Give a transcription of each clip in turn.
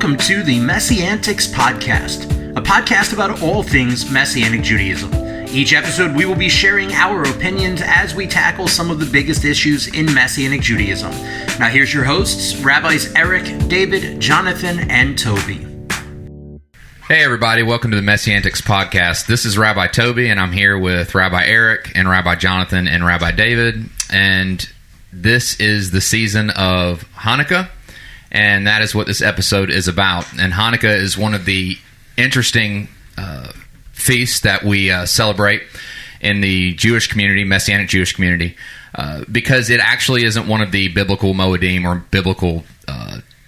welcome to the Messianics podcast, a podcast about all things Messianic Judaism. Each episode, we will be sharing our opinions as we tackle some of the biggest issues in Messianic Judaism. Now, here's your hosts, Rabbis Eric, David, Jonathan, and Toby. Hey, everybody. Welcome to the Messianics podcast. This is Rabbi Toby, and I'm here with Rabbi Eric and Rabbi Jonathan and Rabbi David. And this is the season of Hanukkah, and that is what this episode is about. And Hanukkah is one of the interesting feasts that we celebrate in the Jewish community, Messianic Jewish community, because it actually isn't one of the biblical Moedim or biblical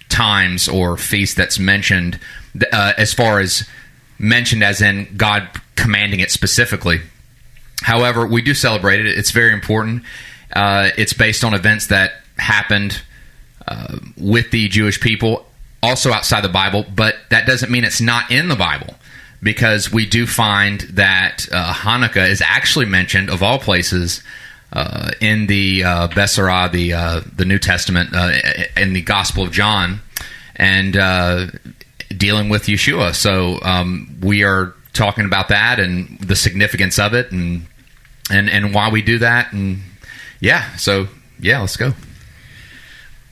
times or feasts that's mentioned as far as mentioned as in God commanding it specifically. However, we do celebrate it. It's very important. It's based on events that happened with the Jewish people, also outside the Bible, but that doesn't mean it's not in the Bible, because we do find that Hanukkah is actually mentioned, of all places, in the Besserah, the New Testament, in the Gospel of John, and dealing with Yeshua. So we are talking about that and the significance of it, and why we do that, and let's go.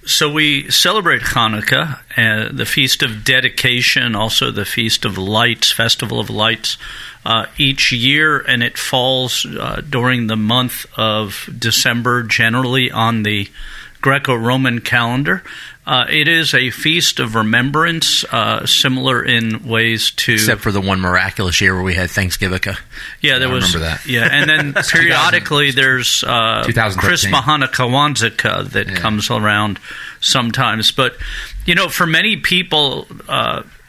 So we celebrate Hanukkah, the Feast of Dedication, also the Feast of Lights, Festival of Lights, each year, and it falls during the month of December, generally on the Greco-Roman calendar. It is a feast of remembrance, similar in ways to... Except for the one miraculous year where we had Thanksgiving. Yeah, there was... I remember that. Yeah, and then periodically there's Chrisma Hanukkah Wanzika that comes around sometimes. But, for many people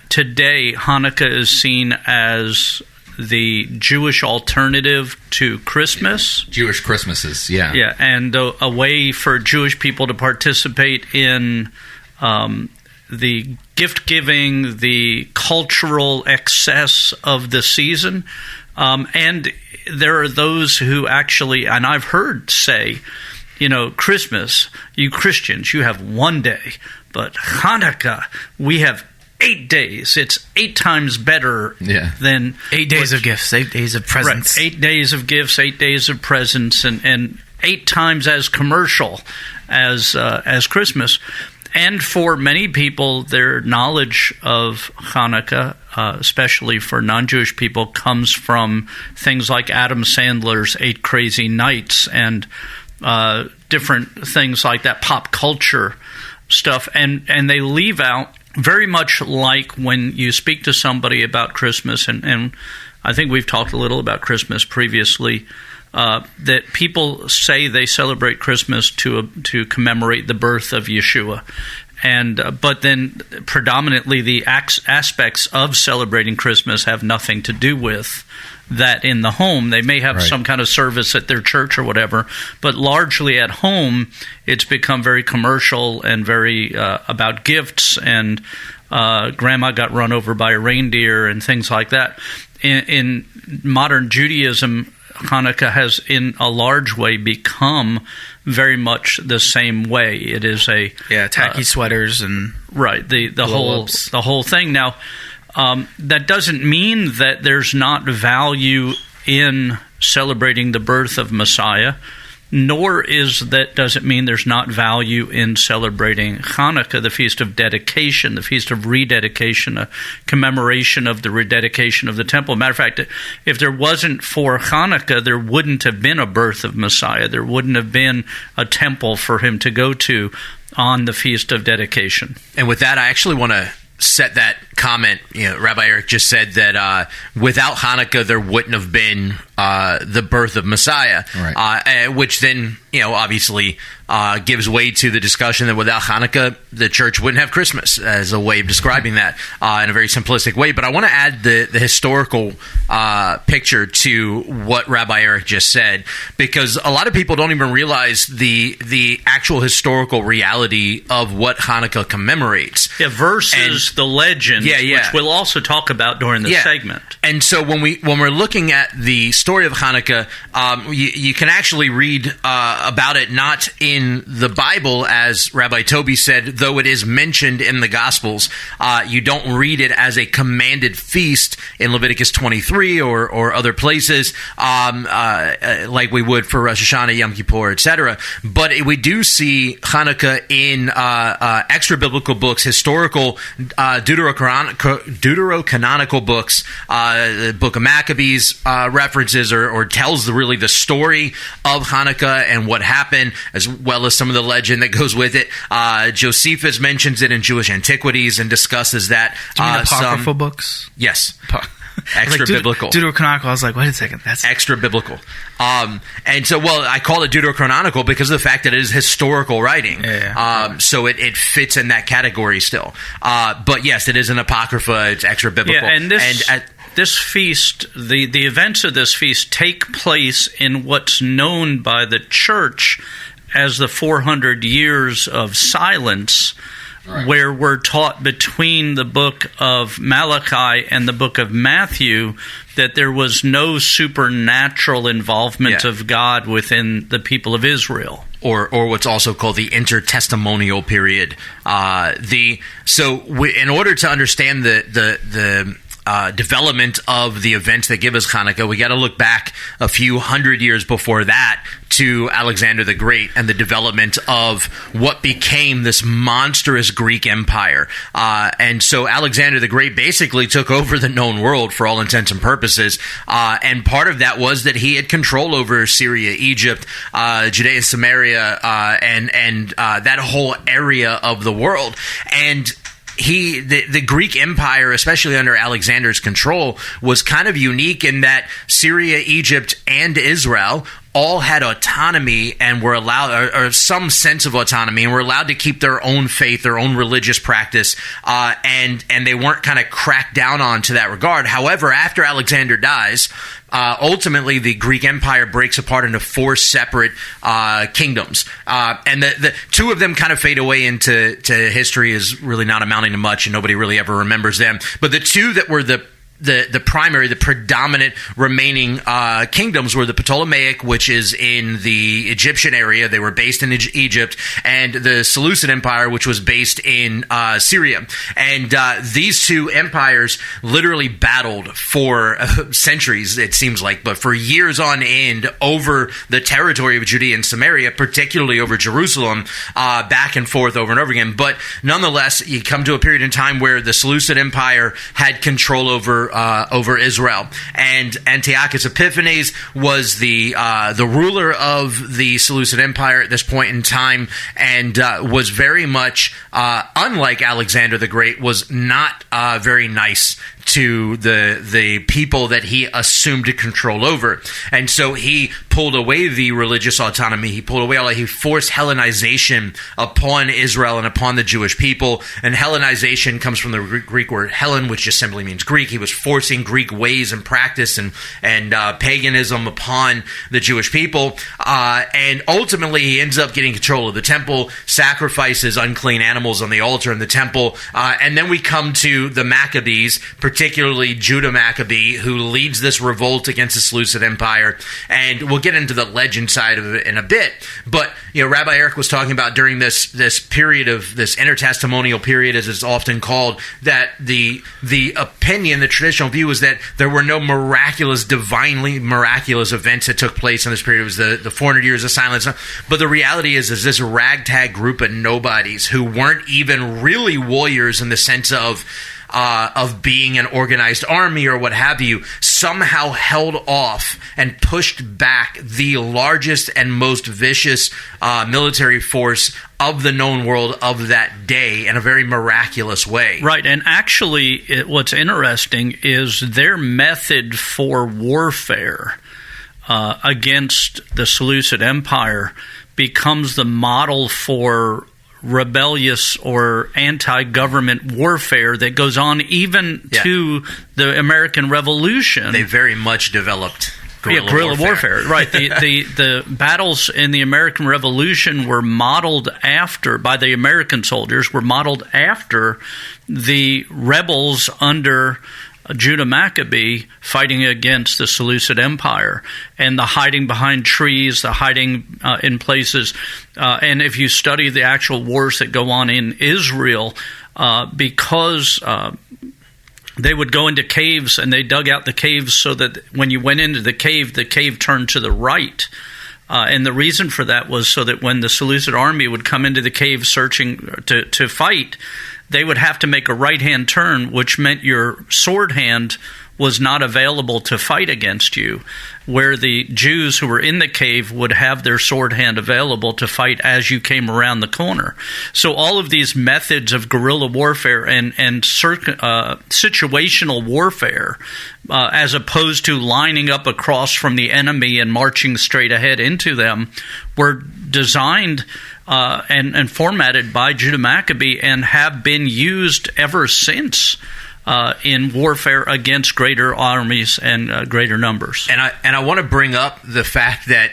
today, Hanukkah is seen as the Jewish alternative to Christmas. Jewish Christmases, yeah. Yeah, and a way for Jewish people to participate in the gift-giving, the cultural excess of the season. And there are those who actually, and I've heard say, Christmas, you Christians, you have one day, but Hanukkah, we have 8 days. It's 8 times better than 8 days of gifts, 8 days of presents. Right, 8 days of gifts, 8 days of presents, and 8 times as commercial as Christmas. And for many people, their knowledge of Hanukkah, especially for non-Jewish people, comes from things like Adam Sandler's 8 Crazy Nights and different things like that, pop culture stuff, and they leave out, very much like when you speak to somebody about Christmas, and I think we've talked a little about Christmas previously, that people say they celebrate Christmas to commemorate the birth of Yeshua, but then predominantly the aspects of celebrating Christmas have nothing to do with that in the home. They may have some kind of service at their church or whatever, but largely at home, it's become very commercial and very about gifts, and grandma got run over by a reindeer and things like that. In modern Judaism, Hanukkah has, in a large way, become very much the same way. It is tacky sweaters and the whole thing. Now, that doesn't mean that there's not value in celebrating the birth of Messiah, nor doesn't mean there's not value in celebrating Hanukkah, the Feast of Dedication, the Feast of Rededication, a commemoration of the rededication of the temple. Matter of fact, if there wasn't for Hanukkah, there wouldn't have been a birth of Messiah. There wouldn't have been a temple for him to go to on the Feast of Dedication. And with that, I actually want to set that comment. Rabbi Eric just said that without Hanukkah, there wouldn't have been the birth of Messiah, which then, obviously gives way to the discussion that without Hanukkah, the church wouldn't have Christmas, as a way of describing that in a very simplistic way. But I want to add the historical picture to what Rabbi Eric just said, because a lot of people don't even realize the actual historical reality of what Hanukkah commemorates. Yeah, versus the legend, which we'll also talk about during the segment. And so when we're looking at the story of Hanukkah, you can actually read about it not in in the Bible, as Rabbi Toby said, though it is mentioned in the Gospels, you don't read it as a commanded feast in Leviticus 23 or other places, like we would for Rosh Hashanah, Yom Kippur, etc. But we do see Hanukkah in extra-biblical books, historical deuterocanonical books. The Book of Maccabees references or tells the story of Hanukkah and what happened, as well as some of the legend that goes with it. Josephus mentions it in Jewish Antiquities and discusses that. Do you mean apocryphal books? Yes. Extra-biblical. Deuterocanonical. I was like, wait a second. That's extra-biblical. And so, I call it deuterocanonical because of the fact that it is historical writing. So it fits in that category still. But yes, it is an apocrypha. It's extra-biblical. Yeah, and this feast, the events of this feast take place in what's known by the church as the 400 years of silence, where we're taught between the book of Malachi and the book of Matthew that there was no supernatural involvement of God within the people of Israel. Or what's also called the intertestamental period. In order to understand the development of the events that give us Hanukkah, we got to look back a few hundred years before that to Alexander the Great and the development of what became this monstrous Greek Empire. And so Alexander the Great basically took over the known world for all intents and purposes. And part of that was that he had control over Syria, Egypt, Judea, Samaria, and that whole area of the world. And the Greek Empire, especially under Alexander's control, was kind of unique in that Syria, Egypt, and Israel all had autonomy and were allowed, or some sense of autonomy, and were allowed to keep their own faith, their own religious practice, and they weren't kind of cracked down on to that regard. However, after Alexander dies, ultimately the Greek Empire breaks apart into 4 separate kingdoms, and the 2 of them kind of fade away into history as really not amounting to much, and nobody really ever remembers them. But the 2 that were the predominant remaining kingdoms were the Ptolemaic, which is in the Egyptian area. They were based in Egypt, and the Seleucid Empire, which was based in Syria. And these 2 empires literally battled for centuries, it seems like, but for years on end over the territory of Judea and Samaria, particularly over Jerusalem, back and forth over and over again. But nonetheless, you come to a period in time where the Seleucid Empire had control over Israel, and Antiochus Epiphanes was the ruler of the Seleucid Empire at this point in time, and was very much unlike Alexander the Great, was not very nice to the people that he assumed to control over. And so he pulled away the religious autonomy. He pulled away he forced Hellenization upon Israel and upon the Jewish people. And Hellenization comes from the Greek word Hellen, which just simply means Greek. He was forcing Greek ways and practice and paganism upon the Jewish people. And ultimately he ends up getting control of the temple, sacrifices unclean animals on the altar in the temple. And then we come to the Maccabees, particularly Judah Maccabee, who leads this revolt against the Seleucid Empire. And we'll get into the legend side of it in a bit. But, Rabbi Eric was talking about during this period of this intertestamental period, as it's often called, that the opinion, the traditional view is that there were no divinely miraculous events that took place in this period. It was the 400 years of silence. But the reality is this ragtag group of nobodies who weren't even really warriors in the sense of being an organized army or what have you, somehow held off and pushed back the largest and most vicious military force of the known world of that day in a very miraculous way. Right, and actually what's interesting is their method for warfare against the Seleucid Empire becomes the model for rebellious or anti-government warfare that goes on even to the American Revolution. They very much developed guerrilla warfare. Right. The battles in the American Revolution were modeled by the American soldiers, were modeled after the rebels under Judah Maccabee fighting against the Seleucid Empire, and the hiding behind trees, the hiding in places. And if you study the actual wars that go on in Israel, because they would go into caves, and they dug out the caves so that when you went into the cave turned to the right. And the reason for that was so that when the Seleucid army would come into the cave searching to fight, they would have to make a right-hand turn, which meant your sword hand was not available to fight against you, where the Jews who were in the cave would have their sword hand available to fight as you came around the corner. So all of these methods of guerrilla warfare and situational warfare, as opposed to lining up across from the enemy and marching straight ahead into them, were designed and formatted by Judah Maccabee and have been used ever since in warfare against greater armies and greater numbers. And I want to bring up the fact that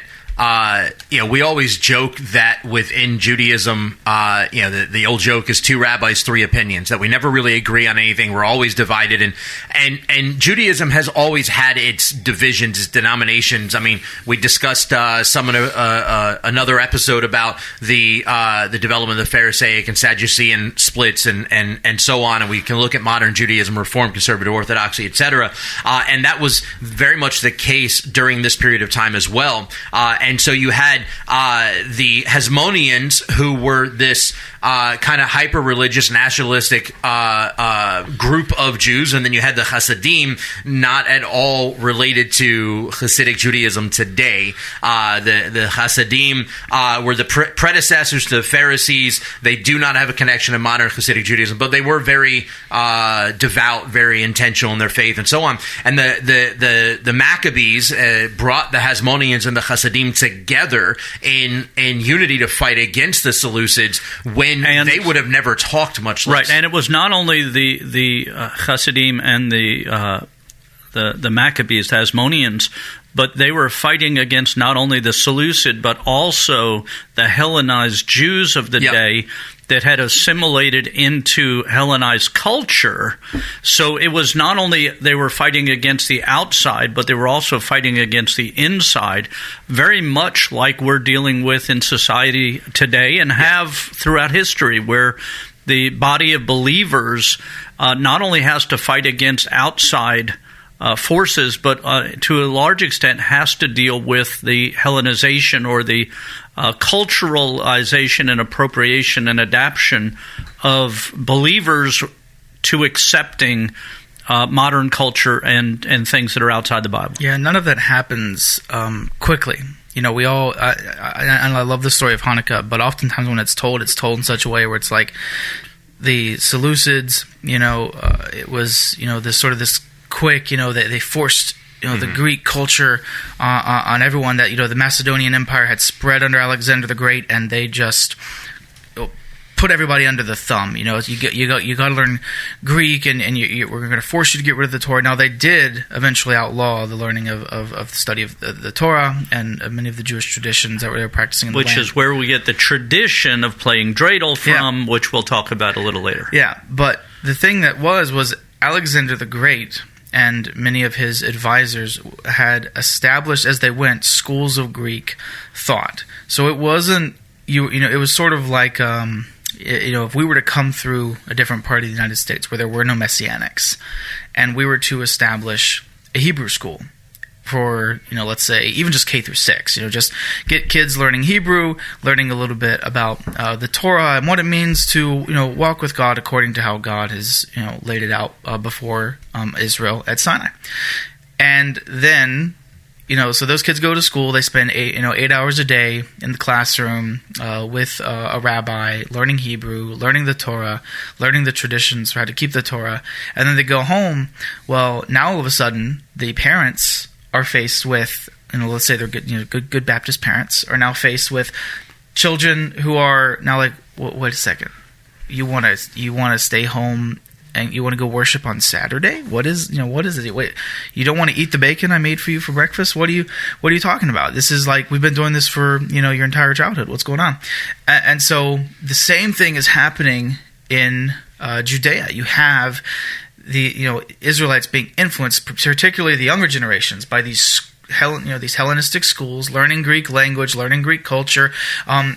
we always joke that within Judaism, the old joke is 2 rabbis, 3 opinions, that we never really agree on anything. We're always divided. And Judaism has always had its divisions, its denominations. I mean, we discussed some in another episode about the development of the Pharisaic and Sadducean splits and so on. And we can look at modern Judaism, Reform, Conservative, Orthodoxy, etc. And that was very much the case during this period of time as well. And so you had the Hasmoneans, who were this kind of hyper-religious, nationalistic group of Jews, and then you had the Hasidim, not at all related to Hasidic Judaism today. The Hasidim were the predecessors to the Pharisees. They do not have a connection to modern Hasidic Judaism, but they were very devout, very intentional in their faith, and so on. And the Maccabees brought the Hasmoneans and the Hasidim together in unity to fight against the Seleucids when they would have never talked, much less. Right, and it was not only the Hasidim and the Maccabees, the Hasmoneans, but they were fighting against not only the Seleucid, but also the Hellenized Jews of the day that had assimilated into Hellenized culture. So it was not only they were fighting against the outside, but they were also fighting against the inside, very much like we're dealing with in society today and have throughout history, where the body of believers not only has to fight against outside forces, but to a large extent has to deal with the Hellenization or the culturalization and appropriation and adaptation of believers to accepting modern culture and things that are outside the Bible. Yeah, none of that happens quickly. We all, and I love the story of Hanukkah, but oftentimes when it's told in such a way where it's like the Seleucids, it was, this quick, they forced, the Greek culture on everyone, that, the Macedonian Empire had spread under Alexander the Great, and they just put everybody under the thumb. You got to learn Greek, and we're going to force you to get rid of the Torah. Now, they did eventually outlaw the learning of the study of the Torah and many of the Jewish traditions that they were practicing in the land. Which is where we get the tradition of playing dreidel from, which we'll talk about a little later. Yeah, but the thing that was Alexander the Great and many of his advisors had established as they went schools of Greek thought. So it wasn't, it was sort of like, if we were to come through a different part of the United States where there were no Messianics, and we were to establish a Hebrew school for, let's say, even just K through 6, just get kids learning Hebrew, learning a little bit about the Torah and what it means to, walk with God according to how God has, laid it out before Israel at Sinai. And then, so those kids go to school, they spend 8 hours a day in the classroom with a rabbi, learning Hebrew, learning the Torah, learning the traditions for how to keep the Torah, and then they go home. Well, now all of a sudden, the parents are faced with, let's say they're good Baptist parents, are now faced with children who are now like, wait a second, you want to stay home and you want to go worship on Saturday? What is it? Wait, you don't want to eat the bacon I made for you for breakfast? What are you talking about? This is like, we've been doing this for, your entire childhood. What's going on? And so the same thing is happening in Judea. You have the Israelites being influenced, particularly the younger generations, by these these Hellenistic schools, learning Greek language, learning Greek culture,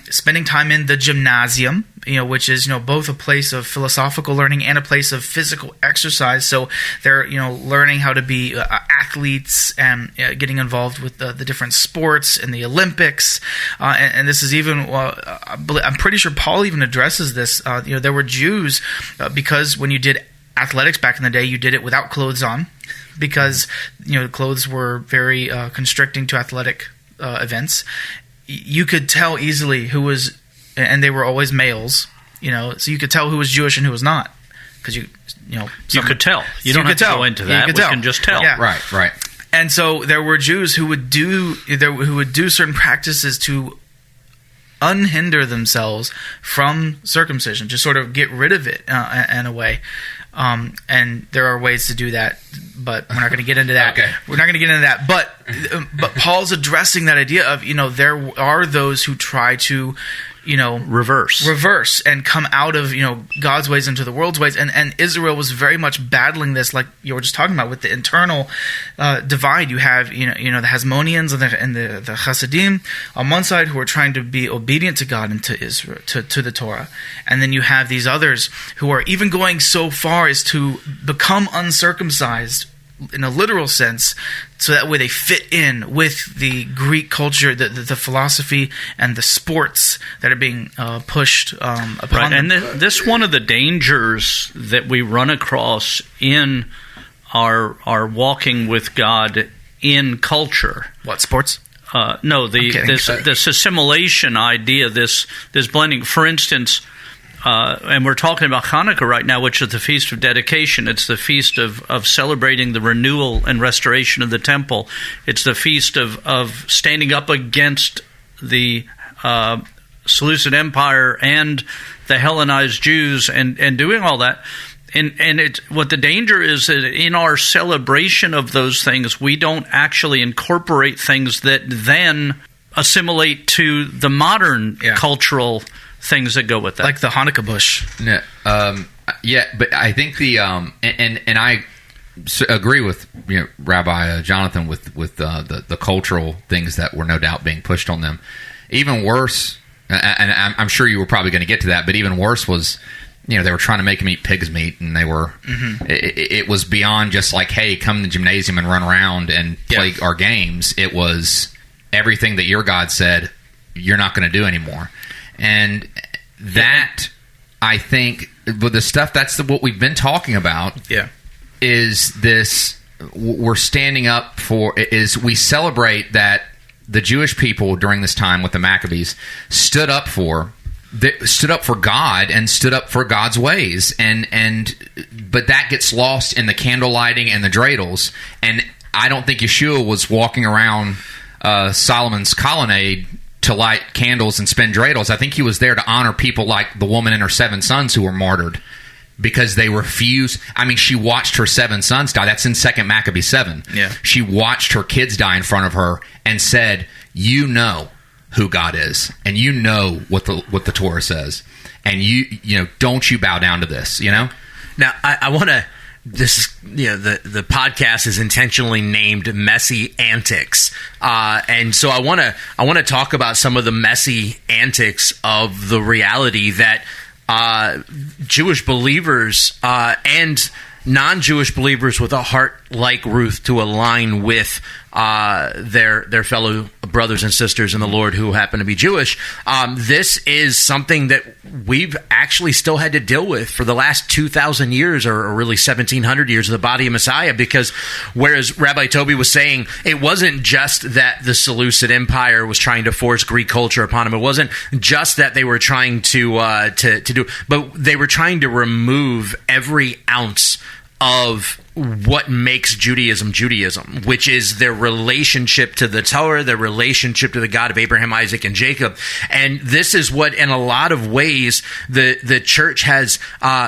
spending time in the gymnasium, which is both a place of philosophical learning and a place of physical exercise. So they're learning how to be athletes and getting involved with the different sports and the Olympics. And this is even I'm pretty sure Paul even addresses this. There were Jews because when you did athletics back in the day, you did it without clothes on, because clothes were very constricting to athletic events. You could tell easily who was, and they were always males. So you could tell who was Jewish and who was not, because you could tell. You don't have to go into that. We can just tell. Yeah. Right. And so there were Jews who would do certain practices to unhinder themselves from circumcision, to sort of get rid of it in a way. And there are ways to do that, but we're not going to get into that. Okay. We're not going to get into that. But Paul's addressing that idea of, there are those who try to, reverse and come out of, God's ways into the world's ways. And Israel was very much battling this, like you were just talking about, with the internal divide. You have, the Hasmoneans and the Hasidim on one side, who are trying to be obedient to God and to Israel, to the Torah. And then you have these others who are even going so far as to become uncircumcised in a literal sense, so that way they fit in with the Greek culture, the philosophy, and the sports that are being pushed upon them. And this one of the dangers that we run across in our walking with God in culture. What, sports? No, this assimilation idea, this blending. For instance, and we're talking about Hanukkah right now, which is the Feast of Dedication. It's the feast of celebrating the renewal and restoration of the temple. It's the feast of standing up against the Seleucid Empire and the Hellenized Jews and doing all that. And what the danger is that in our celebration of those things, we don't actually incorporate things that then assimilate to the modern cultural things that go with that, like the Hanukkah bush. No, but I think the and I agree with Rabbi Jonathan with the cultural things that were no doubt being pushed on them. Even worse, and I'm sure you were probably going to get to that, but even worse was they were trying to make them eat pig's meat, and they were it was beyond just like, hey, come to the gymnasium and run around and play our games. It was everything that your God said you're not going to do anymore. And that, I think, with the stuff, that's what we've been talking about. Yeah, is this we're standing up for? Is we celebrate that the Jewish people during this time with the Maccabees stood up for God and stood up for God's ways, but that gets lost in the candle lighting and the dreidels. And I don't think Yeshua was walking around Solomon's colonnade to light candles and spin dreidels. I think he was there to honor people like the woman and her 7 sons who were martyred because they refused. I mean, she watched her 7 sons die. That's in 2 Maccabees 7. Yeah. She watched her kids die in front of her and said, you know who God is, and you know what the Torah says, and you don't you bow down to this, Now, I want to. This the podcast is intentionally named Messy Antics, and so I want to talk about some of the messy antics of the reality that Jewish believers and non-Jewish believers with a heart like Ruth to align with their fellow brothers and sisters in the Lord who happen to be Jewish. This is something that we've actually still had to deal with for the last 2,000 years, or really 1,700 years of the body of Messiah, because whereas Rabbi Toby was saying it wasn't just that the Seleucid Empire was trying to force Greek culture upon him, it wasn't just that they were trying to do, but they were trying to remove every ounce of what makes Judaism, which is their relationship to the Torah, their relationship to the God of Abraham, Isaac, and Jacob. And this is what, in a lot of ways, the church has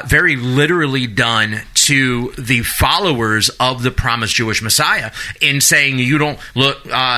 very literally done to the followers of the promised Jewish Messiah in saying, you don't look,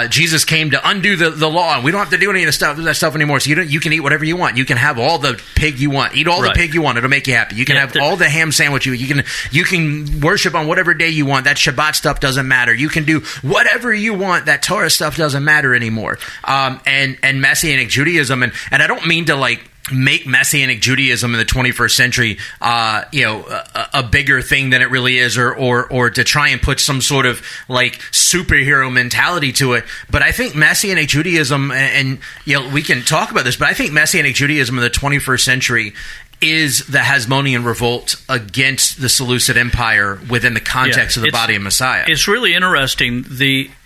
Jesus came to undo the law, and we don't have to do any of that stuff anymore. So you can eat whatever you want. You can have all the pig you want. Eat all the pig you want. It'll make you happy. You can have all the ham sandwich you can worship on whatever day you want. That Shabbat stuff doesn't matter. You can do whatever you want. That Torah stuff doesn't matter anymore. And Messianic Judaism, and I don't mean to make Messianic Judaism in the 21st century, a bigger thing than it really is, or to try and put some sort of superhero mentality to it. But I think Messianic Judaism, and we can talk about this, but I think Messianic Judaism in the 21st century is the Hasmonean revolt against the Seleucid Empire within the context of the body of Messiah. It's really interesting.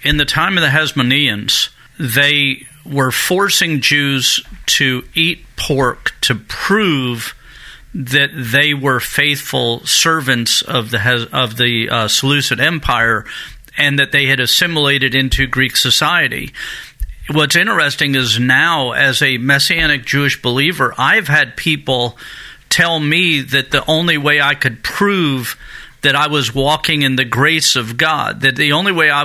In the time of the Hasmoneans, they were forcing Jews to eat pork to prove that they were faithful servants of the Seleucid Empire, and that they had assimilated into Greek society. What's interesting is now, as a Messianic Jewish believer, I've had people tell me that the only way I could prove that I was walking in the grace of God, that the only way I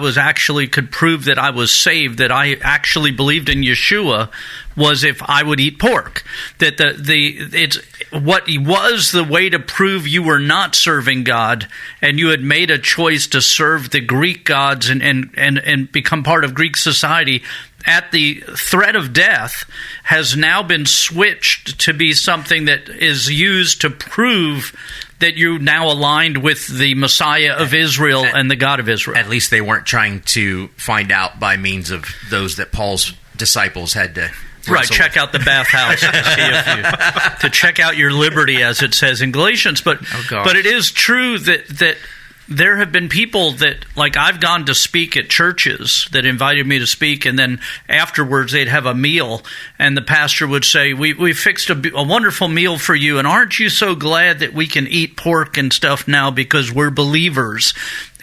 could prove that I was saved, that I actually believed in Yeshua, was if I would eat pork. That it's what was the way to prove you were not serving God, and you had made a choice to serve the Greek gods and become part of Greek society at the threat of death, has now been switched to be something that is used to prove that you now aligned with the Messiah of Israel and the God of Israel. At least they weren't trying to find out by means of those that Paul's disciples had to check out the bathhouse to check out your liberty, as it says in Galatians. But it is true that there have been people that, I've gone to speak at churches that invited me to speak, and then afterwards they'd have a meal, and the pastor would say, we fixed a wonderful meal for you, and aren't you so glad that we can eat pork and stuff now because we're believers?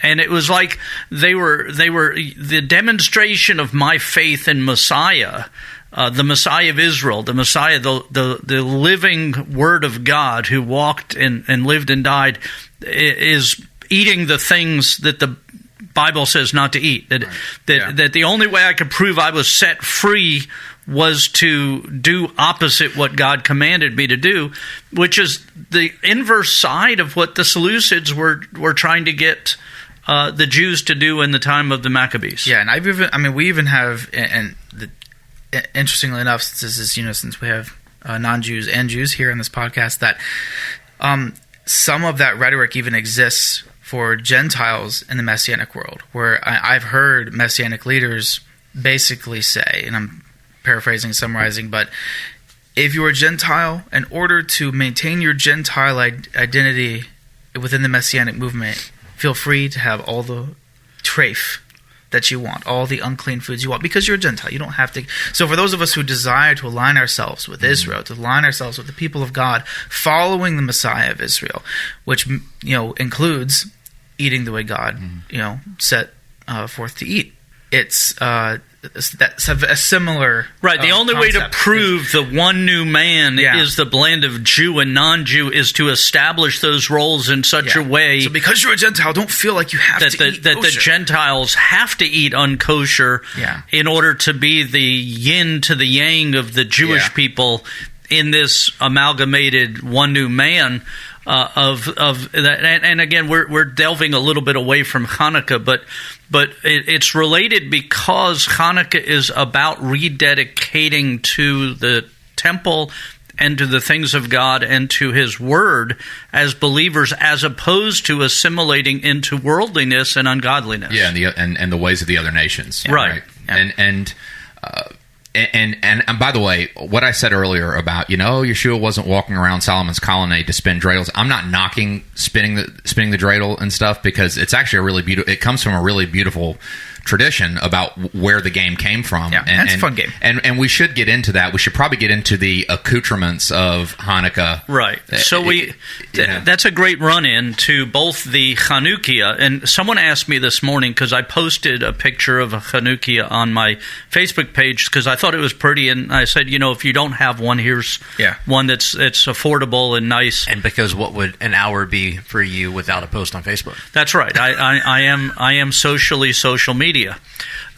And it was like they were the demonstration of my faith in Messiah, the Messiah of Israel, the Messiah, the living Word of God who walked and lived and died, is eating the things that the Bible says not to eat. That the only way I could prove I was set free was to do opposite what God commanded me to do, which is the inverse side of what the Seleucids were trying to get the Jews to do in the time of the Maccabees. Yeah, and we even have, interestingly enough, since we have non-Jews and Jews here on this podcast, that some of that rhetoric even exists for Gentiles in the Messianic world, where I've heard Messianic leaders basically say, and I'm paraphrasing, summarizing, but if you're a Gentile, in order to maintain your Gentile identity within the Messianic movement, feel free to have all the treif that you want, all the unclean foods you want, because you're a Gentile. You don't have to. So for those of us who desire to align ourselves with Israel, to align ourselves with the people of God, following the Messiah of Israel, which includes eating the way God set forth to eat, that's a similar the only way to prove the one new man is the blend of Jew and non-Jew is to establish those roles in such a way. So because you're a Gentile, don't feel like you have to eat that kosher. The Gentiles have to eat unkosher in order to be the yin to the yang of the Jewish people in this amalgamated one new man. Of that, and again, we're delving a little bit away from Hanukkah, but it's related because Hanukkah is about rededicating to the temple and to the things of God and to His Word as believers, as opposed to assimilating into worldliness and ungodliness. Yeah, and the ways of the other nations. Right. And by the way, what I said earlier about Yeshua wasn't walking around Solomon's colonnade to spin dreidels. I'm not knocking spinning the dreidel and stuff, because it's actually a really beautiful. It comes from a really beautiful tradition about where the game came from. Yeah, that's a fun game. And we should get into that. We should probably get into the accoutrements of Hanukkah. Right. So that's a great run-in to both the Hanukkah, and someone asked me this morning, because I posted a picture of a Hanukkah on my Facebook page because I thought it was pretty, and I said, if you don't have one, here's one that's affordable and nice. And because what would an hour be for you without a post on Facebook? That's right. I am social media.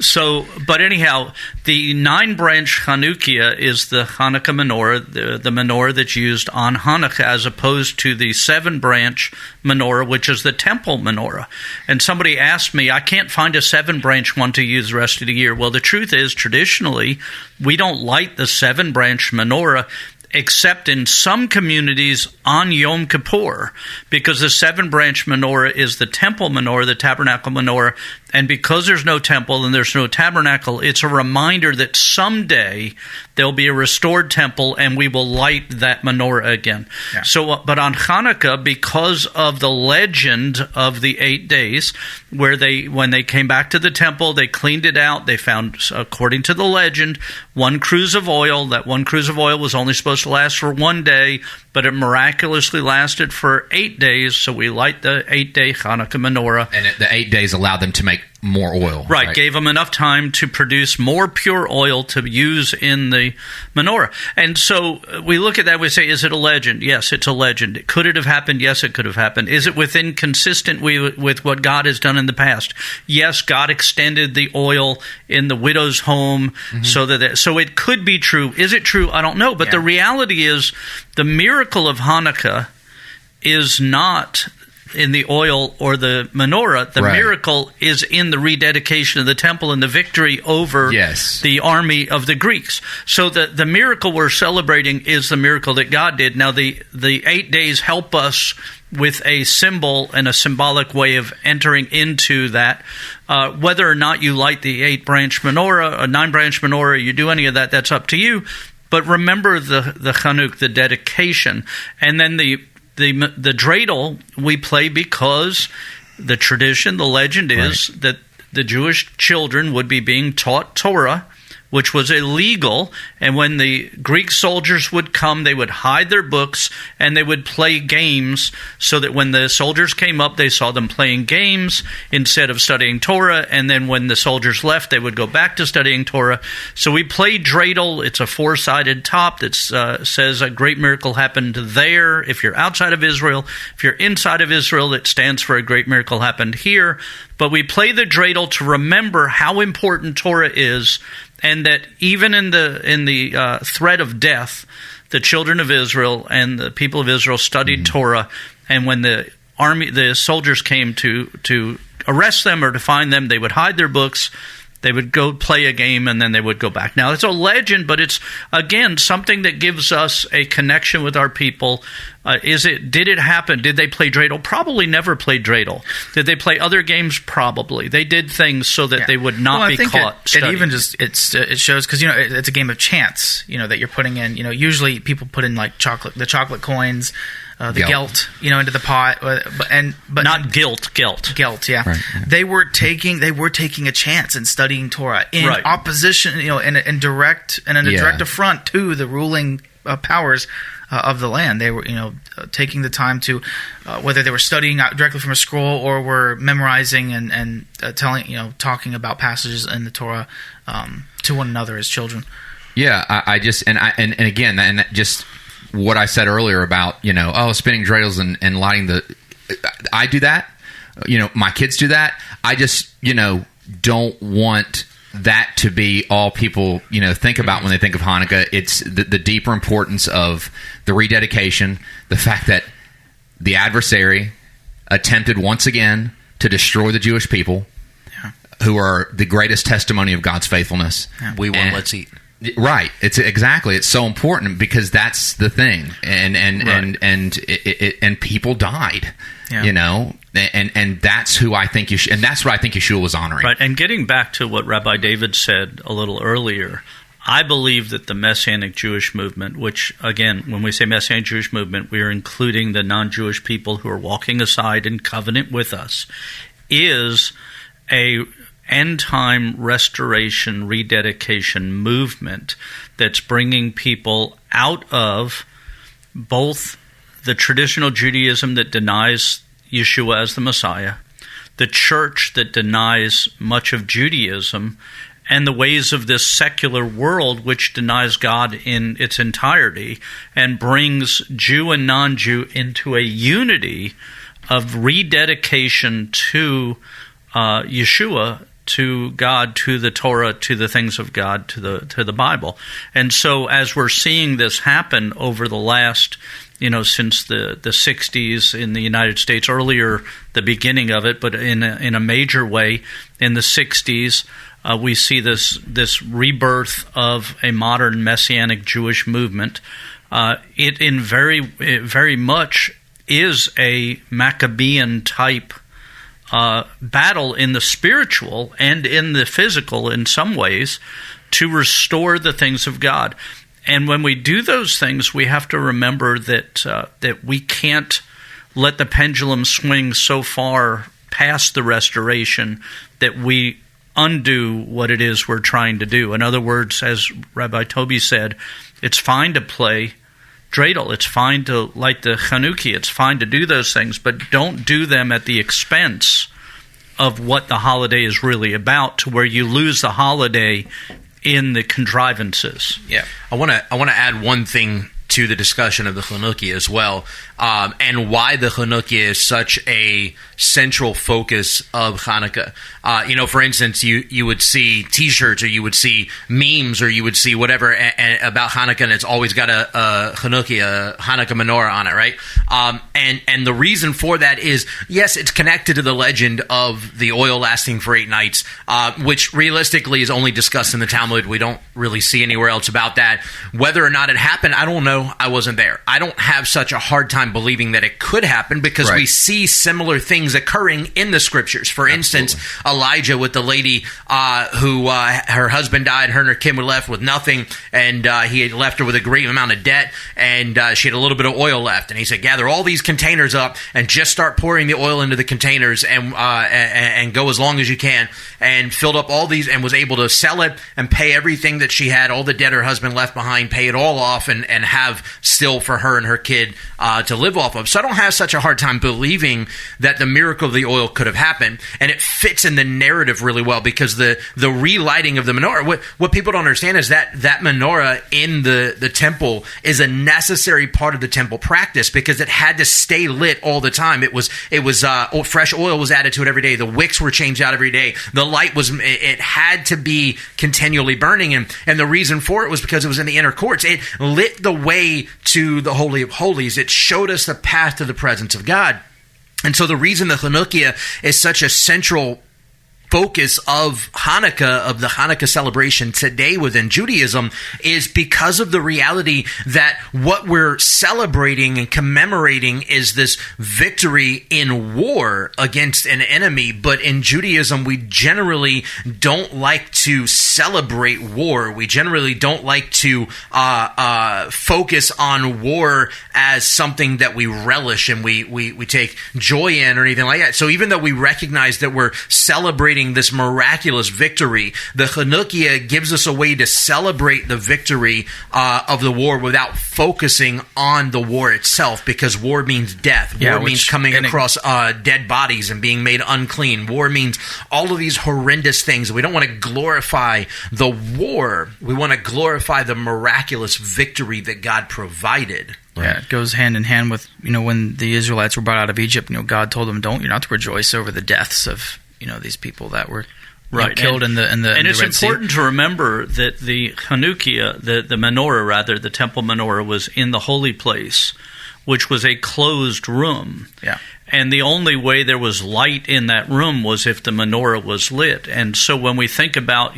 So, but anyhow, the 9-branch Hanukkah is the Hanukkah menorah, the menorah that's used on Hanukkah, as opposed to the 7-branch menorah, which is the temple menorah. And somebody asked me, I can't find a 7-branch one to use the rest of the year. Well, the truth is, traditionally, we don't light the 7-branch menorah except in some communities on Yom Kippur, because the 7-branch menorah is the temple menorah, the tabernacle menorah, and because there's no temple and there's no tabernacle, it's a reminder that someday there'll be a restored temple and we will light that menorah again. Yeah. So, but on Hanukkah, because of the legend of the 8 days, where when they came back to the temple, they cleaned it out. They found, according to the legend, 1 cruse of oil. That 1 cruse of oil was only supposed to last for 1 day, but it miraculously lasted for 8 days. So we light the 8-day Hanukkah menorah. And the 8 days allowed them to make more oil. Right, gave them enough time to produce more pure oil to use in the menorah. And so we look at that, we say, is it a legend? Yes, it's a legend. Could it have happened? Yes, it could have happened. Is it consistent with what God has done in the past? Yes, God extended the oil in the widow's home, so it could be true. Is it true? I don't know. But the reality is, the miracle of Hanukkah is not in the oil or the menorah. The miracle is in the rededication of the temple and the victory over the army of the Greeks. So the miracle we're celebrating is the miracle that God did. Now, the 8 days help us with a symbol and a symbolic way of entering into that. Whether or not you light the 8-branch menorah, a 9-branch menorah, you do any of that, that's up to you. But remember the Chanukah, the dedication, and then the dreidel we play because the tradition, the legend is that the Jewish children would be being taught Torah, which was illegal, and when the Greek soldiers would come, they would hide their books and they would play games, so that when the soldiers came up, they saw them playing games instead of studying Torah, and then when the soldiers left, they would go back to studying Torah. So we play dreidel. It's a 4-sided top that says a great miracle happened there if you're outside of Israel. If you're inside of Israel, it stands for a great miracle happened here. But we play the dreidel to remember how important Torah is, and that even in the threat of death, the children of Israel and the people of Israel studied Torah. And when the soldiers came to arrest them or to find them, they would hide their books. They would go play a game, and then they would go back. Now, it's a legend, but it's, again, something that gives us a connection with our people. Did it happen? Did they play dreidel? Probably never played dreidel. Did they play other games? Probably. They did things so that they would not be caught studying. It even just it shows, because it's a game of chance. That you're putting in. Usually people put in like the chocolate coins. The gelt, into the pot, but not guilt. Gelt, yeah. Right, yeah. They were taking a chance in studying Torah in opposition, in a direct affront to the ruling powers of the land. They were, taking the time to, whether they were studying directly from a scroll or were memorizing and talking about passages in the Torah to one another as children. Yeah, I just again just. What I said earlier about, spinning dreidels and lighting I do that. My kids do that. I just, don't want that to be all people, think about when they think of Hanukkah. It's the deeper importance of the rededication, the fact that the adversary attempted once again to destroy the Jewish people, who are the greatest testimony of God's faithfulness. Yeah. We won, let's eat. Right. It's so important, because that's the thing, and people died, and that's who I think and that's what I think Yeshua was honoring. Right. And getting back to what Rabbi David said a little earlier, I believe that the Messianic Jewish movement, which, again, when we say Messianic Jewish movement, we are including the non-Jewish people who are walking aside in covenant with us, is end-time restoration, rededication movement that's bringing people out of both the traditional Judaism that denies Yeshua as the Messiah, the church that denies much of Judaism, and the ways of this secular world which denies God in its entirety, and brings Jew and non-Jew into a unity of rededication to Yeshua, to God, to the Torah, to the things of God, to the Bible. And so as we're seeing this happen over the last, since the 60s in the United States, earlier the beginning of it, but in a major way in the 60s, we see this rebirth of a modern Messianic Jewish movement. It very much is a Maccabean type battle in the spiritual and in the physical in some ways to restore the things of God. And when we do those things, we have to remember that we can't let the pendulum swing so far past the restoration that we undo what it is we're trying to do. In other words, as Rabbi Toby said, it's fine to play dreidel, it's fine to light the Hanukkah, it's fine to do those things, but don't do them at the expense of what the holiday is really about, to where you lose the holiday in the contrivances. Yeah, I want to add one thing to the discussion of the Hanukkah as well, and why the Hanukkah is such a central focus of Hanukkah. For instance, you would see T-shirts, or you would see memes, or you would see whatever about Hanukkah, and it's always got a Hanukkah menorah on it, right? And the reason for that is, yes, it's connected to the legend of the oil lasting for 8 nights, which realistically is only discussed in the Talmud. We don't really see anywhere else about that. Whether or not it happened, I don't know. I wasn't there. I don't have such a hard time believing that it could happen, because we see similar things occurring in the scriptures. For instance, Elijah with the lady who her husband died, her and her kid were left with nothing, and he had left her with a great amount of debt, and she had a little bit of oil left. And he said, gather all these containers up and just start pouring the oil into the containers, and go as long as you can, and filled up all these, and was able to sell it and pay everything that she had, all the debt her husband left behind, pay it all off, and have still for her and her kid to live off of. So I don't have such a hard time believing that the miracle of the oil could have happened, and it fits in the narrative really well, because the relighting of the menorah, what people don't understand is that menorah in the temple is a necessary part of the temple practice, because it had to stay lit all the time. It was fresh oil was added to it every day. The wicks were changed out every day. The light it had to be continually burning, and the reason for it was because it was in the inner courts. It lit the way to the Holy of Holies. It showed us the path to the presence of God. And so the reason the Hanukkah is such a central focus of Hanukkah, of the Hanukkah celebration today within Judaism, is because of the reality that what we're celebrating and commemorating is this victory in war against an enemy. But in Judaism, we generally don't like to celebrate war. We generally don't like to focus on war as something that we relish and we take joy in or anything like that. So even though we recognize that we're celebrating this miraculous victory, the Hanukkah gives us a way to celebrate the victory of the war without focusing on the war itself, because war means death. War means coming across dead bodies and being made unclean. War means all of these horrendous things. We don't want to glorify the war. We want to glorify the miraculous victory that God provided. Yeah, it goes hand in hand with, when the Israelites were brought out of Egypt, God told them, you're not to rejoice over the deaths of these people that were killed in the and it's important to remember that the Hanukkah, the menorah rather, the temple menorah, was in the holy place, which was a closed room. Yeah. And the only way there was light in that room was if the menorah was lit. And so when we think about,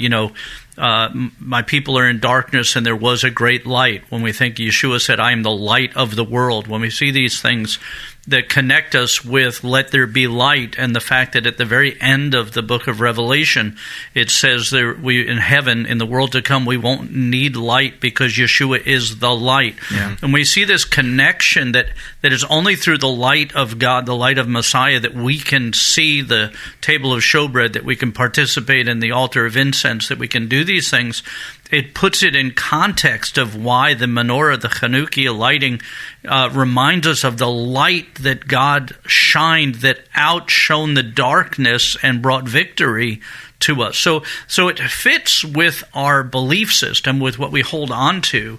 my people are in darkness and there was a great light, when we think Yeshua said, I am the light of the world, when we see these things that connect us with let there be light, and the fact that at the very end of the book of Revelation it says we in heaven, in the world to come, we won't need light because Yeshua is the light. And we see this connection that is only through the light of God, the light of Messiah, that we can see the table of showbread, that we can participate in the altar of incense, that we can do these things. It puts it in context of why the menorah, the Hanukkah lighting, reminds us of the light that God shined that outshone the darkness and brought victory to us. So it fits with our belief system, with what we hold on to,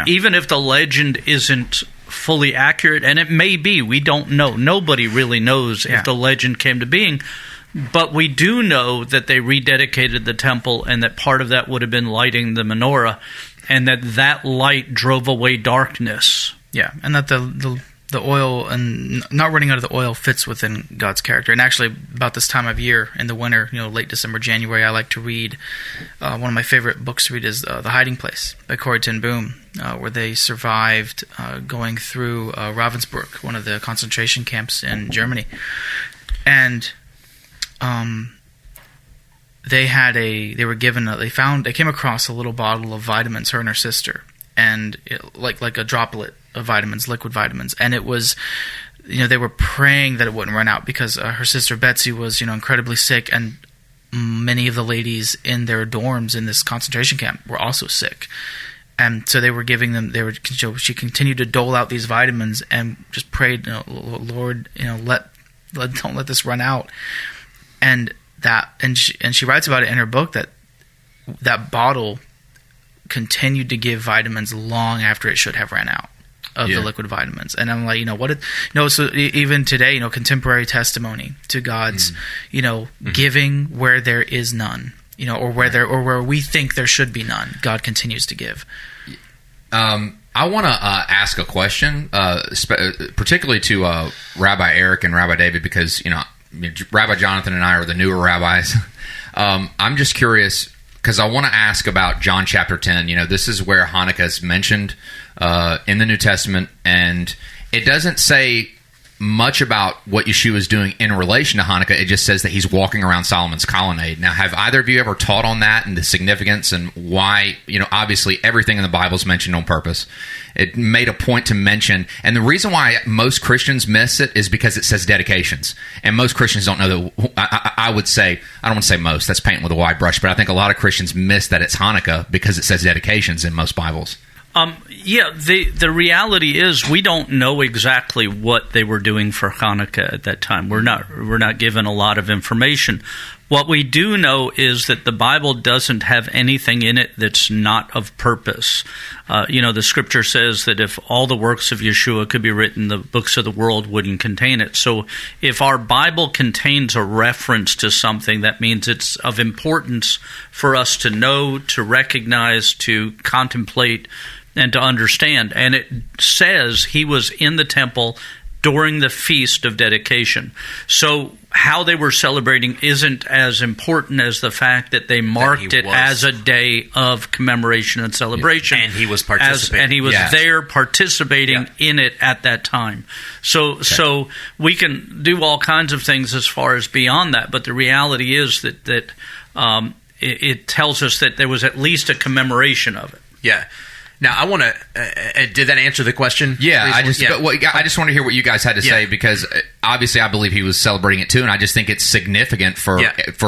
even if the legend isn't fully accurate, and it may be. We don't know. Nobody really knows if the legend came to being. But we do know that they rededicated the temple, and that part of that would have been lighting the menorah, and that light drove away darkness. Yeah, and that the oil and not running out of the oil fits within God's character. And actually, about this time of year in the winter, late December, January, I like to read. One of my favorite books to read is The Hiding Place by Corrie ten Boom, where they survived going through Ravensbrück, one of the concentration camps in Germany, and they came across a little bottle of vitamins, her and her sister, and like a droplet of vitamins, liquid vitamins, and it was, they were praying that it wouldn't run out because her sister Betsy was, incredibly sick, and many of the ladies in their dorms in this concentration camp were also sick, and so they were giving them. She continued to dole out these vitamins and just prayed, Lord, don't let this run out. And she writes about it in her book that bottle continued to give vitamins long after it should have ran out of the liquid vitamins. And I'm like, so even today, contemporary testimony to God's, giving where there is none, or where we think there should be none, God continues to give. I want to ask a question, particularly to Rabbi Eric and Rabbi David, because Rabbi Jonathan and I are the newer rabbis. I'm just curious because I want to ask about John chapter 10. This is where Hanukkah is mentioned in the New Testament, and it doesn't say much about what Yeshua is doing in relation to Hanukkah. It just says that he's walking around Solomon's colonnade. Now, have either of you ever taught on that and the significance and why, obviously everything in the Bible is mentioned on purpose. It made a point to mention, and the reason why most Christians miss it is because it says dedications. And most Christians don't know that, I would say, I don't want to say most, that's painting with a wide brush, but I think a lot of Christians miss that it's Hanukkah because it says dedications in most Bibles. The reality is we don't know exactly what they were doing for Hanukkah at that time. We're not given a lot of information. What we do know is that the Bible doesn't have anything in it that's not of purpose. The Scripture says that if all the works of Yeshua could be written, the books of the world wouldn't contain it. So if our Bible contains a reference to something, that means it's of importance for us to know, to recognize, to contemplate, and to understand. And it says he was in the temple during the Feast of Dedication. So how they were celebrating isn't as important as the fact that they marked it as a day of commemoration and celebration. And he was participating. And he was there participating in it at that time. So we can do all kinds of things as far as beyond that, but the reality is that it tells us that there was at least a commemoration of it. Yeah. Now, I want to. Did that answer the question? Yeah, I just want to hear what you guys had to say, because obviously I believe he was celebrating it too, and I just think it's significant for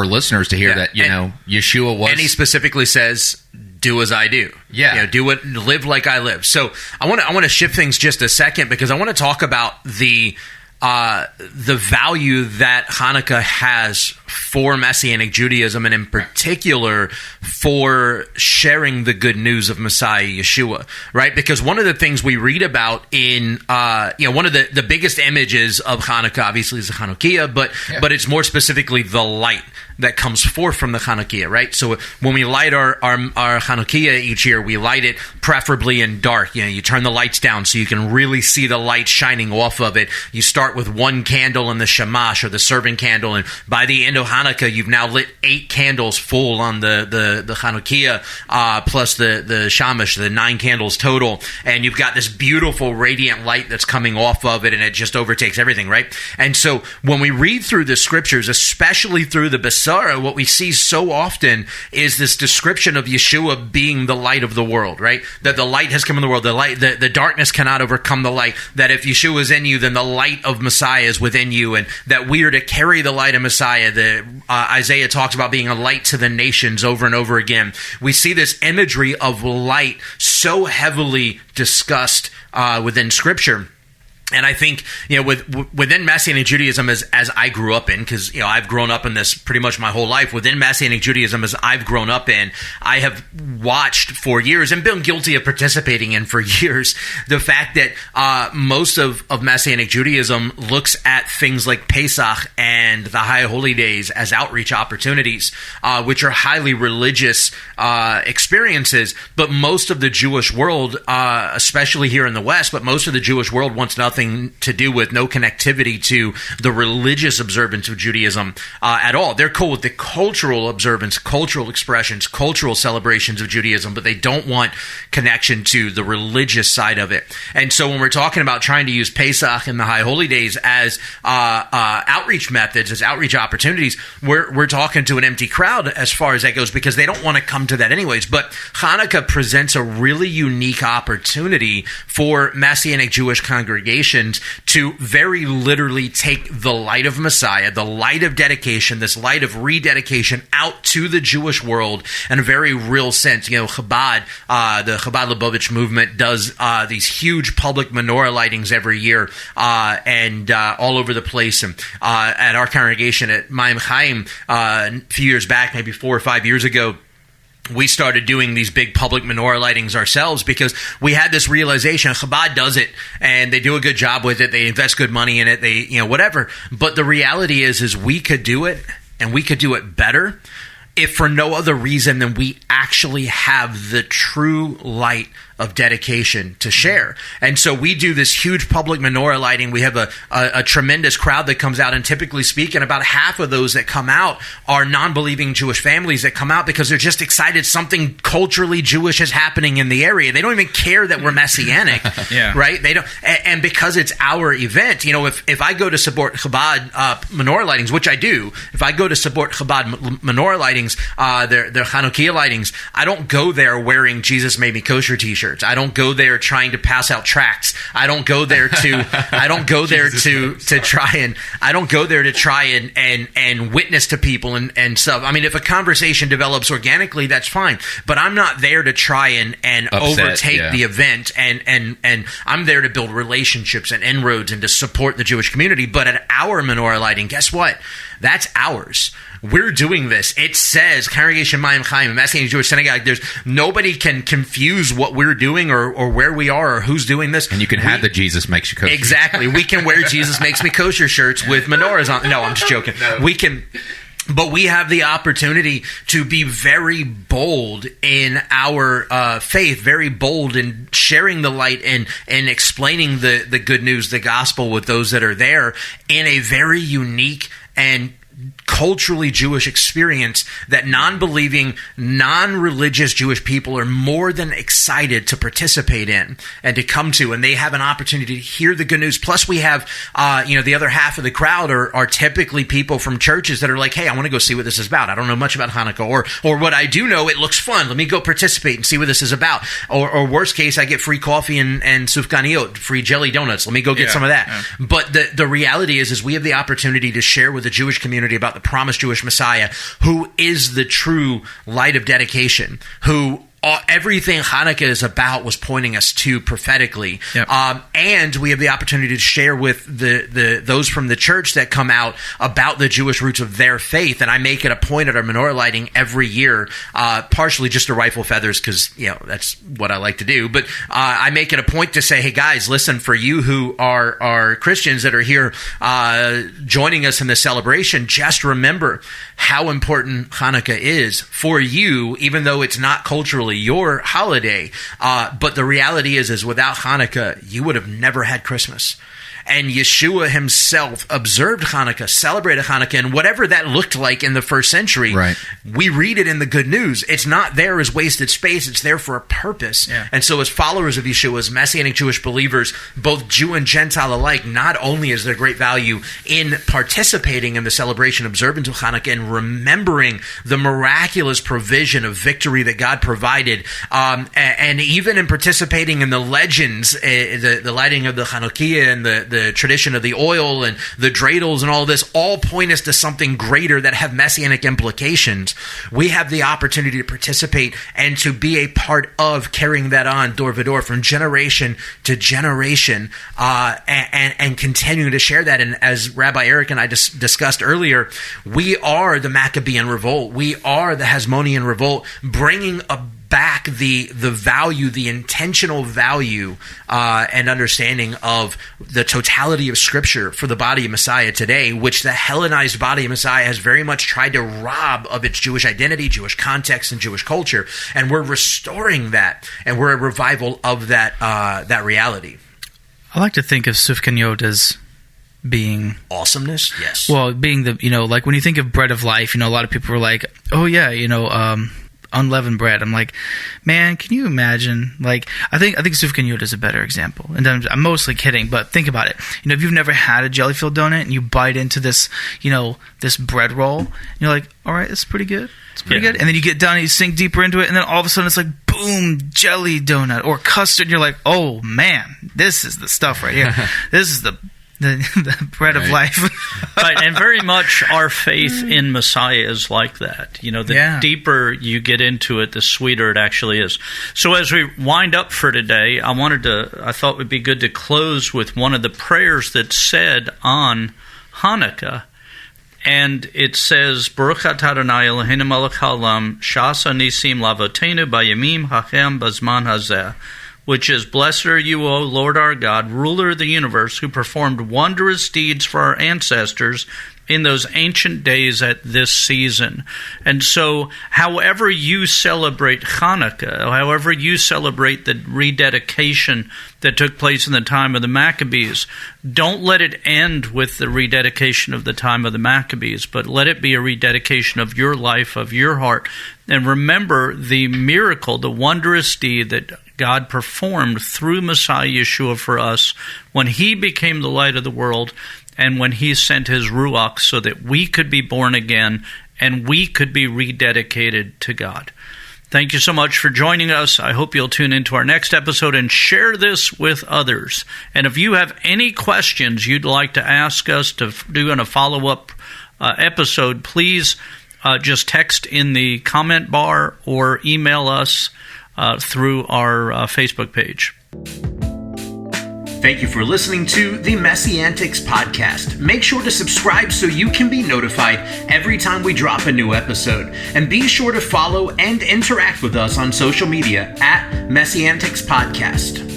listeners to hear that Yeshua was. And he specifically says, "Do as I do." Yeah, live like I live. So I want to shift things just a second, because I want to talk about the value that Hanukkah has for Messianic Judaism, and in particular for sharing the good news of Messiah Yeshua, right? Because one of the things we read about in, one of the biggest images of Hanukkah, obviously, is the Hanukkah, but it's more specifically the light that comes forth from the Hanukkah, right? So when we light our Hanukkah each year, we light it preferably in dark. You turn the lights down so you can really see the light shining off of it. You start with one candle in the shamash, or the serving candle, and by the end of Hanukkah, you've now lit 8 candles full on the Hanukkah, plus the shamash, the 9 candles total, and you've got this beautiful radiant light that's coming off of it, and it just overtakes everything, right? And so when we read through the scriptures, especially through the Basara, what we see so often is this description of Yeshua being the light of the world, right? That the light has come in the world, the darkness cannot overcome the light, that if Yeshua is in you, then the light of Messiah is within you, and that we are to carry the light of Messiah. Isaiah talks about being a light to the nations over and over again. We see this imagery of light so heavily discussed within Scripture. And I think, within Messianic Judaism, as I grew up in, because, I've grown up in this pretty much my whole life, within Messianic Judaism, as I've grown up in, I have watched for years and been guilty of participating in for years, the fact that most of Messianic Judaism looks at things like Pesach and the High Holy Days as outreach opportunities, which are highly religious experiences. But most of the Jewish world, especially here in the West, but most of the Jewish world wants nothing to do with, no connectivity to the religious observance of Judaism at all. They're cool with the cultural observance, cultural expressions, cultural celebrations of Judaism, but they don't want connection to the religious side of it. And so when we're talking about trying to use Pesach and the High Holy Days as outreach methods, as outreach opportunities, we're talking to an empty crowd as far as that goes, because they don't want to come to that anyways. But Hanukkah presents a really unique opportunity for Messianic Jewish congregations to very literally take the light of Messiah, the light of dedication, this light of rededication out to the Jewish world in a very real sense. Chabad, the Chabad Lubavitch movement does these huge public menorah lightings every year and all over the place. And at our congregation at Mayim Chaim, a few years back, maybe 4 or 5 years ago, we started doing these big public menorah lightings ourselves, because we had this realization. Chabad does it, and they do a good job with it. They invest good money in it. They, whatever. But the reality is we could do it, and we could do it better, if for no other reason than we actually have the true light of dedication to share. And so we do this huge public menorah lighting. We have a tremendous crowd that comes out, and typically speaking, about half of those that come out are non-believing Jewish families that come out because they're just excited something culturally Jewish is happening in the area. They don't even care that we're Messianic, right? They don't, and because it's our event, if I go to support Chabad menorah lightings, which I do, if I go to support Chabad menorah lightings, their Hanukkah lightings, I don't go there wearing Jesus Made Me Kosher t-shirts. I don't go there trying to pass out tracts. I don't go there to try and witness to people and stuff. I mean, if a conversation develops organically, that's fine. But I'm not there to try and overtake the event, and I'm there to build relationships and inroads and to support the Jewish community. But at our menorah lighting, guess what? That's ours. We're doing this. It says Congregation Mayim Chaim, Messianic Jewish Synagogue. There's nobody can confuse what we're doing or where we are or who's doing this. And you can have the Jesus Makes You Kosher. Exactly. We can wear Jesus Makes Me Kosher shirts with menorahs on. No, I'm just joking. No. We can. But we have the opportunity to be very bold in our faith, very bold in sharing the light and explaining the good news, the gospel, with those that are there in a very unique and culturally Jewish experience that non-believing, non-religious Jewish people are more than excited to participate in and to come to, and they have an opportunity to hear the good news. Plus we have, the other half of the crowd are typically people from churches that are like, hey, I want to go see what this is about. I don't know much about Hanukkah, or what I do know, it looks fun. Let me go participate and see what this is about. Or worst case, I get free coffee and sufganiot, free jelly donuts. Let me go get some of that. Yeah. But the reality is we have the opportunity to share with the Jewish community about the promised Jewish Messiah, who is the true light of dedication, who everything Hanukkah is about was pointing us to prophetically. Yep. And we have the opportunity to share with those from the church that come out about the Jewish roots of their faith. And I make it a point at our menorah lighting every year, partially just to rifle feathers because, that's what I like to do. But I make it a point to say, hey, guys, listen, for you who are Christians that are here joining us in the celebration, just remember how important Hanukkah is for you, even though it's not culturally your holiday. But the reality is without Hanukkah, you would have never had Christmas. And Yeshua himself observed Hanukkah, celebrated Hanukkah, and whatever that looked like in the first century, right. We read it in the good news. It's not there as wasted space. It's there for a purpose. Yeah. And so as followers of Yeshua, as Messianic Jewish believers, both Jew and Gentile alike, not only is there great value in participating in the celebration, observance of Hanukkah, and remembering the miraculous provision of victory that God provided, and even in participating in the legends, the lighting of the Hanukkah and the tradition of the oil and the dreidels and all this all point us to something greater that have messianic implications. We have the opportunity to participate and to be a part of carrying that on door to door from generation to generation, and continuing to share that. And as Rabbi Eric and I discussed earlier, we are the Maccabean revolt. We are the Hasmonean revolt, bringing back the value, the intentional value and understanding of the totality of Scripture for the body of Messiah today, which the Hellenized body of Messiah has very much tried to rob of its Jewish identity, Jewish context, and Jewish culture. And we're restoring that, and we're a revival of that reality. I like to think of Sufganiyot as being awesomeness. Yes. Well, being the, like when you think of bread of life, a lot of people are like, oh yeah, unleavened bread. I'm like, man, can you imagine? Like, I think Sufganiyot is a better example. And I'm mostly kidding, but think about it. If you've never had a jelly-filled donut and you bite into this, this bread roll, and you're like, all right, it's pretty good. It's pretty good. And then you get done and you sink deeper into it, and then all of a sudden it's like, boom, jelly donut or custard. And you're like, oh man, this is the stuff right here. This is the bread of life. Right, and very much our faith in Messiah is like that. The deeper you get into it, the sweeter it actually is. So as we wind up for today, I thought it would be good to close with one of the prayers that's said on Hanukkah. And it says, Baruch atah Adonai Eloheinu melech haolam, sha'asa nisim lavotenu bayamim hachem bazman hazeh. Which is, blessed are you, O Lord our God, ruler of the universe, who performed wondrous deeds for our ancestors in those ancient days at this season. And so, however you celebrate Hanukkah, however you celebrate the rededication that took place in the time of the Maccabees, don't let it end with the rededication of the time of the Maccabees, but let it be a rededication of your life, of your heart. And remember the miracle, the wondrous deed that God performed through Messiah Yeshua for us when he became the light of the world and when he sent his Ruach so that we could be born again and we could be rededicated to God. Thank you so much for joining us. I hope you'll tune into our next episode and share this with others. And if you have any questions you'd like to ask us to do in a follow-up episode, please just text in the comment bar or email us through our Facebook page. Thank you for listening to the Messianics podcast. Make sure to subscribe so you can be notified every time we drop a new episode. And be sure to follow and interact with us on social media at Messianics Podcast.